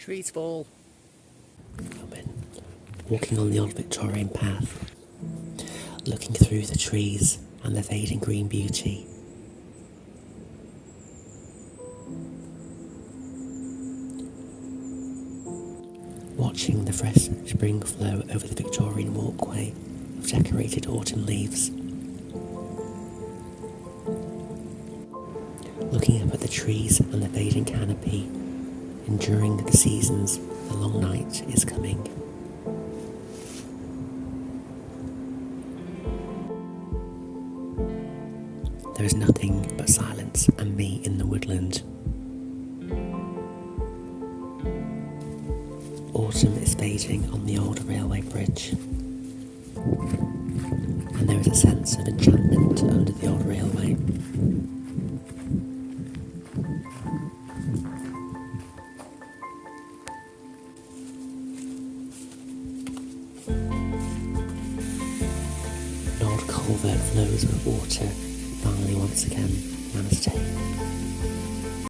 Trees fall. Walking on the old Victorian path, looking through the trees and the fading green beauty. Watching the fresh spring flow over the Victorian walkway of decorated autumn leaves. Looking up at the trees and the fading canopy, enduring the seasons, the long night is coming. There is nothing but silence and me in the woodland. Autumn is fading on the old railway bridge, and there is a sense of enchantment under the old railway. An old culvert flows with water, finally once again. Namaste.